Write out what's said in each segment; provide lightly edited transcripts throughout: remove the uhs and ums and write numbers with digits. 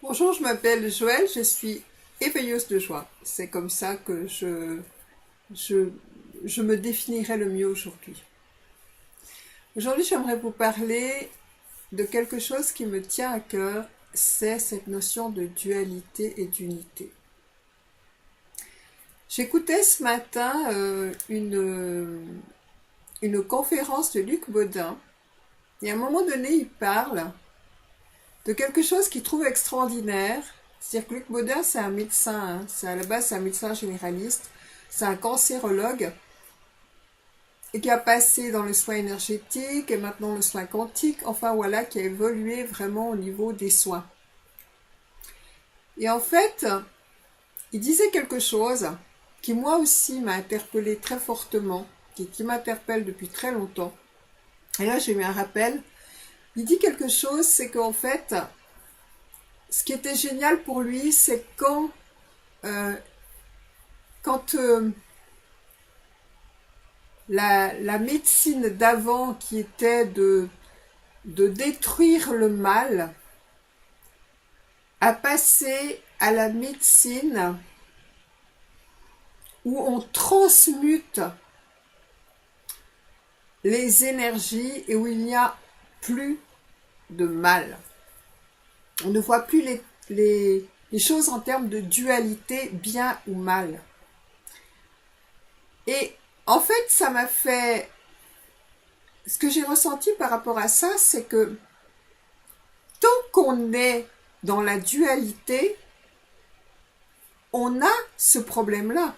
Bonjour, je m'appelle Joëlle, je suis éveilleuse de joie. C'est comme ça que je, je me définirai le mieux aujourd'hui. Aujourd'hui, j'aimerais vous parler de quelque chose qui me tient à cœur, c'est cette notion de dualité et d'unité. J'écoutais ce matin une conférence de Luc Baudin, et à un moment donné, il parle de quelque chose qu'il trouve extraordinaire. C'est-à-dire que Luc Baudin, c'est un médecin, à la base c'est un médecin généraliste, c'est un cancérologue, et qui a passé dans le soin énergétique et maintenant le soin quantique, enfin voilà, qui a évolué vraiment au niveau des soins. Et en fait, il disait quelque chose qui moi aussi m'a interpellée très fortement, qui m'interpelle depuis très longtemps. Et là j'ai eu un rappel. Il dit quelque chose, c'est qu'en fait, ce qui était génial pour lui, c'est euh, quand la médecine d'avant, qui était de détruire le mal, a passé à la médecine où on transmute les énergies et où il n'y a plus de mal. On ne voit plus les choses en termes de dualité, bien ou mal. Et en fait, ça m'a fait... Ce que j'ai ressenti par rapport à ça, c'est que tant qu'on est dans la dualité, on a ce problème-là.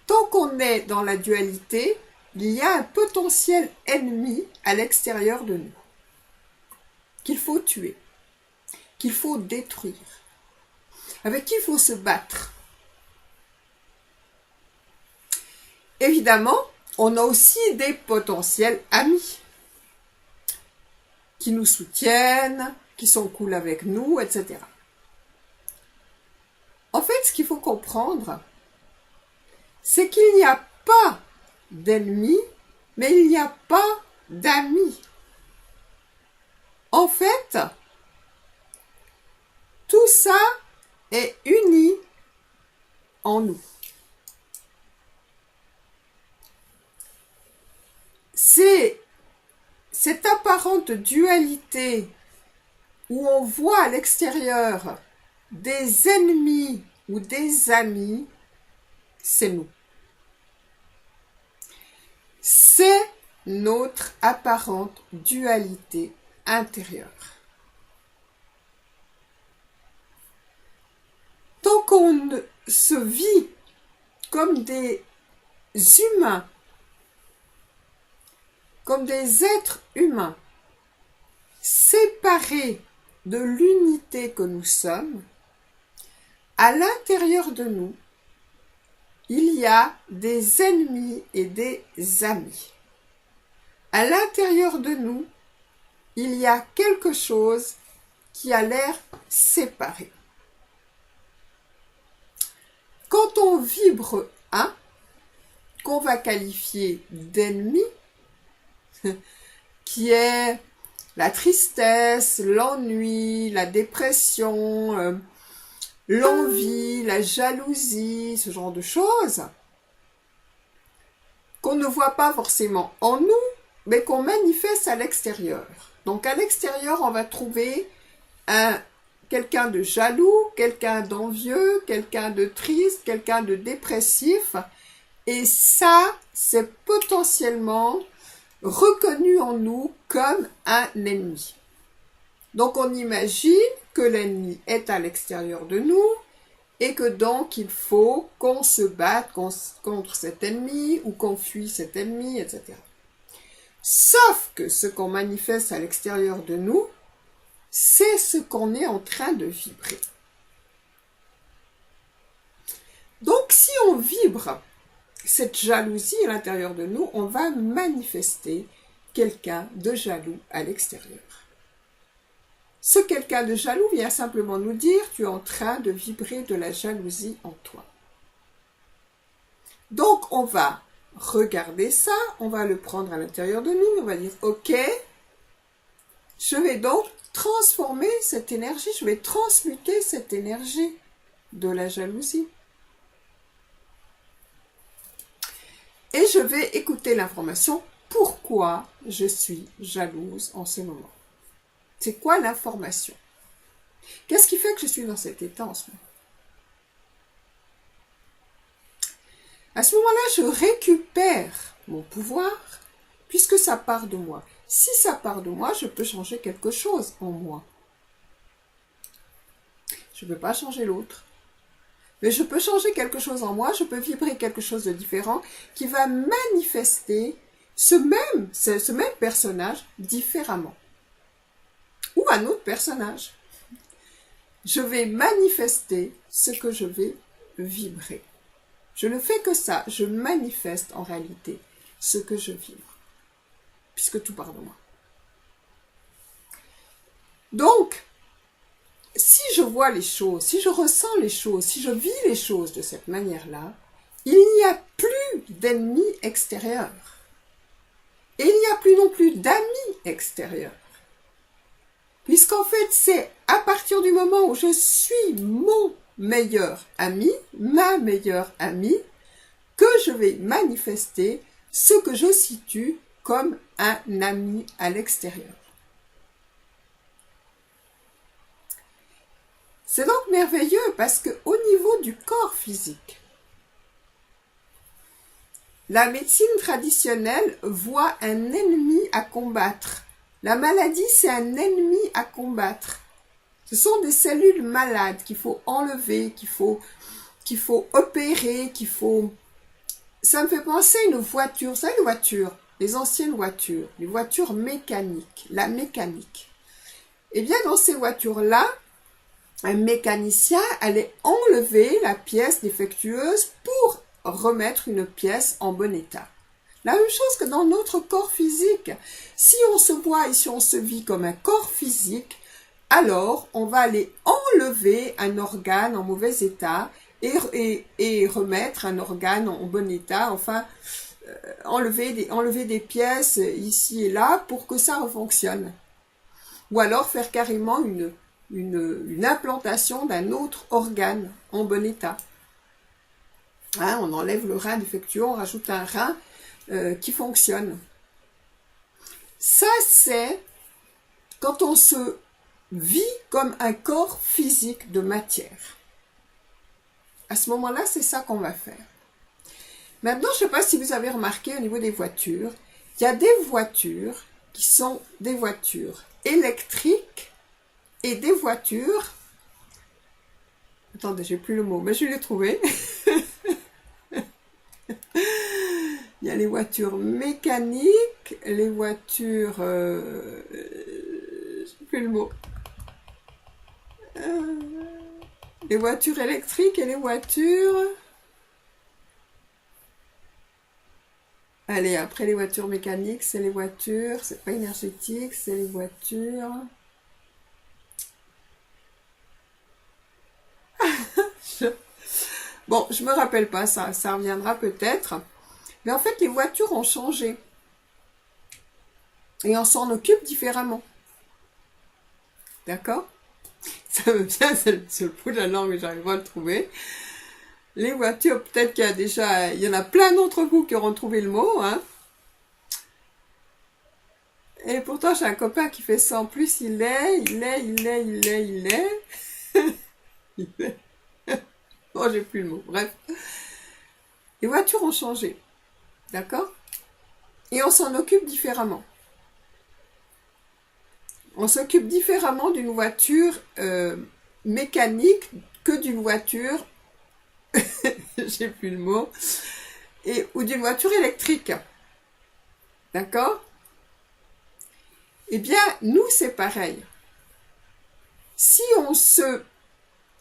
Tant qu'on est dans la dualité, il y a un potentiel ennemi à l'extérieur de nous, qu'il faut tuer, qu'il faut détruire, avec qui il faut se battre. Évidemment, on a aussi des potentiels amis qui nous soutiennent, qui sont cool avec nous, etc. En fait, ce qu'il faut comprendre, c'est qu'il n'y a pas d'ennemis, mais il n'y a pas d'amis. En fait, tout ça est uni en nous. C'est cette apparente dualité où on voit à l'extérieur des ennemis ou des amis, c'est nous. C'est notre apparente dualité intérieure. Tant qu'on se vit comme des humains, comme des êtres humains, séparés de l'unité que nous sommes, à l'intérieur de nous, il y a des ennemis et des amis. À l'intérieur de nous, il y a quelque chose qui a l'air séparé. Quand on vibre un, qu'on va qualifier d'ennemi, qui est la tristesse, l'ennui, la dépression, l'envie, la jalousie, ce genre de choses, qu'on ne voit pas forcément en nous, mais qu'on manifeste à l'extérieur. Donc à l'extérieur, on va trouver quelqu'un de jaloux, quelqu'un d'envieux, quelqu'un de triste, quelqu'un de dépressif. Et ça, c'est potentiellement reconnu en nous comme un ennemi. Donc on imagine que l'ennemi est à l'extérieur de nous et que donc il faut qu'on se batte contre cet ennemi ou qu'on fuit cet ennemi, etc. Sauf que ce qu'on manifeste à l'extérieur de nous, c'est ce qu'on est en train de vibrer. Donc si on vibre cette jalousie à l'intérieur de nous, on va manifester quelqu'un de jaloux à l'extérieur. Ce quelqu'un de jaloux vient simplement nous dire « tu es en train de vibrer de la jalousie en toi ». Donc on va regarder ça, on va le prendre à l'intérieur de nous, on va dire « ok, Je vais donc transformer cette énergie, je vais transmuter cette énergie de la jalousie. Et je vais écouter l'information, pourquoi je suis jalouse en ce moment. C'est quoi l'information? Qu'est-ce qui fait que je suis dans cet état en ce moment? À ce moment-là, je récupère mon pouvoir, puisque ça part de moi. Si ça part de moi, je peux changer quelque chose en moi. Je ne peux pas changer l'autre. Mais je peux changer quelque chose en moi, je peux vibrer quelque chose de différent qui va manifester ce même personnage différemment. Ou un autre personnage. Je vais manifester ce que je vais vibrer. Je ne fais que ça, je manifeste en réalité ce que je vibre. Puisque tout part de moi. Donc, si je vois les choses, si je ressens les choses, si je vis les choses de cette manière-là, il n'y a plus d'ennemis extérieurs. Et il n'y a plus non plus d'amis extérieurs. Puisqu'en fait, c'est à partir du moment où je suis mon meilleur ami, ma meilleure amie, que je vais manifester ce que je situe comme un ami à l'extérieur. C'est donc merveilleux parce qu'au niveau du corps physique, la médecine traditionnelle voit un ennemi à combattre. La maladie, c'est un ennemi à combattre. Ce sont des cellules malades qu'il faut enlever, qu'il faut opérer, qu'il faut... Ça me fait penser à une voiture, vous savez, les voitures, les anciennes voitures, les voitures mécaniques, la mécanique. Eh bien, dans ces voitures-là, un mécanicien allait enlever la pièce défectueuse pour remettre une pièce en bon état. La même chose que dans notre corps physique. Si on se voit et si on se vit comme un corps physique, alors on va aller enlever un organe en mauvais état et remettre un organe en bon état, enfin enlever des pièces ici et là pour que ça refonctionne. Ou alors faire carrément une implantation d'un autre organe en bon état. Hein, on enlève le rein défectueux, on rajoute un rein qui fonctionne. Ça, c'est quand on se vit comme un corps physique de matière. À ce moment-là, c'est ça qu'on va faire. Maintenant, je ne sais pas si vous avez remarqué au niveau des voitures, il y a des voitures qui sont des voitures électriques et des voitures... Attendez, j'ai plus le mot, mais je l'ai trouvé. Il y a les voitures mécaniques, les voitures... j'ai plus le mot. Les voitures électriques et les voitures... Allez, après les voitures mécaniques, c'est les voitures... C'est pas énergétique, c'est les voitures... Bon, je me rappelle pas, ça reviendra peut-être. Mais en fait, les voitures ont changé. Et on s'en occupe différemment. D'accord? Ça me vient sur le bout de la langue, mais j'arrive pas à le trouver. Les voitures, peut-être qu'il y a déjà... Il y en a plein d'entre vous qui auront trouvé le mot, hein. Et pourtant, j'ai un copain qui fait ça. En plus, il est... Oh, j'ai plus le mot. Bref. Les voitures ont changé. D'accord? Et on s'en occupe différemment. On s'occupe différemment d'une voiture mécanique que d'une voiture, j'ai plus le mot, ou d'une voiture électrique. D'accord? Eh bien, nous, c'est pareil. Si on se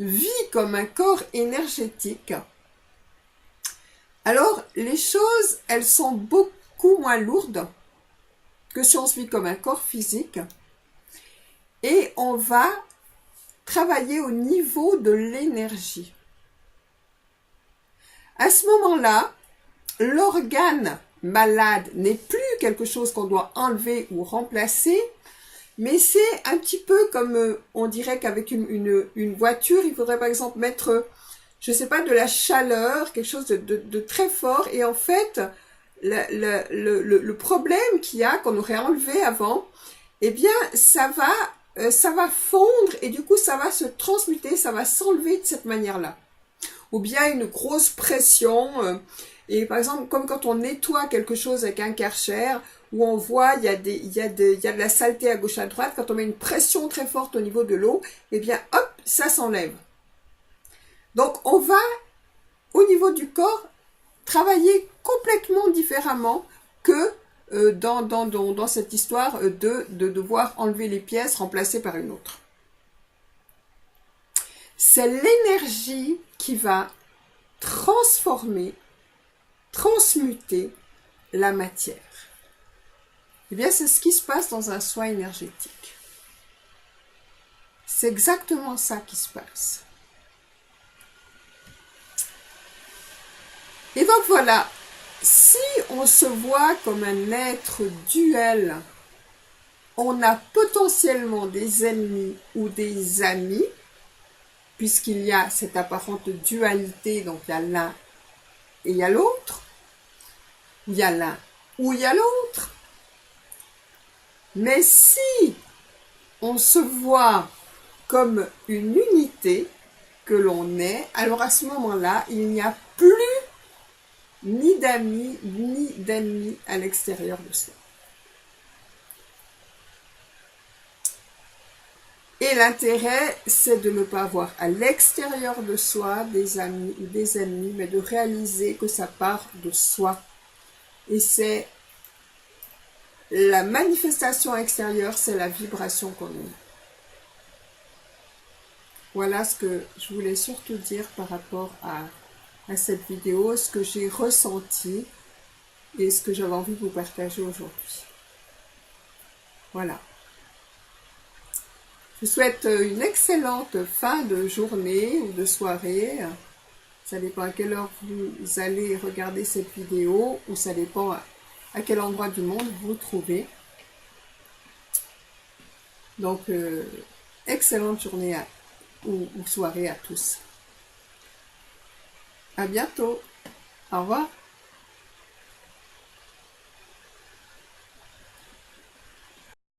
vit comme un corps énergétique, alors les choses, elles sont beaucoup moins lourdes que si on se vit comme un corps physique. Et on va travailler au niveau de l'énergie. À ce moment-là, l'organe malade n'est plus quelque chose qu'on doit enlever ou remplacer, Mais c'est un petit peu comme, on dirait qu'avec une voiture, il faudrait par exemple mettre, je sais pas, de la chaleur, quelque chose de très fort. Et en fait, le problème qu'il y a, qu'on aurait enlevé avant, eh bien, ça va fondre et du coup, ça va se transmuter, ça va s'enlever de cette manière-là. Ou bien une grosse pression. Et par exemple, comme quand on nettoie quelque chose avec un Karcher, où on voit il y a de la saleté à gauche à droite, quand on met une pression très forte au niveau de l'eau, eh bien hop, ça s'enlève. Donc on va, au niveau du corps, travailler complètement différemment que dans cette histoire de devoir enlever les pièces, remplacer par une autre. C'est l'énergie qui va transformer, transmuter la matière. Eh bien, c'est ce qui se passe dans un soin énergétique. C'est exactement ça qui se passe. Et donc voilà, si on se voit comme un être duel, on a potentiellement des ennemis ou des amis, puisqu'il y a cette apparente dualité, donc il y a l'un et il y a l'autre, il y a l'un ou il y a l'autre. Mais si on se voit comme une unité que l'on est, alors à ce moment-là, il n'y a plus ni d'amis ni d'ennemis à l'extérieur de soi. Et l'intérêt, c'est de ne pas avoir à l'extérieur de soi des amis ou des ennemis, mais de réaliser que ça part de soi. Et c'est la manifestation extérieure, c'est la vibration qu'on a. Voilà ce que je voulais surtout dire par rapport à cette vidéo, ce que j'ai ressenti et ce que j'avais envie de vous partager aujourd'hui. Voilà. Je vous souhaite une excellente fin de journée ou de soirée. Ça dépend à quelle heure vous allez regarder cette vidéo ou ça dépend à quel endroit du monde vous vous trouvez. Donc, excellente journée ou soirée à tous. À bientôt. Au revoir.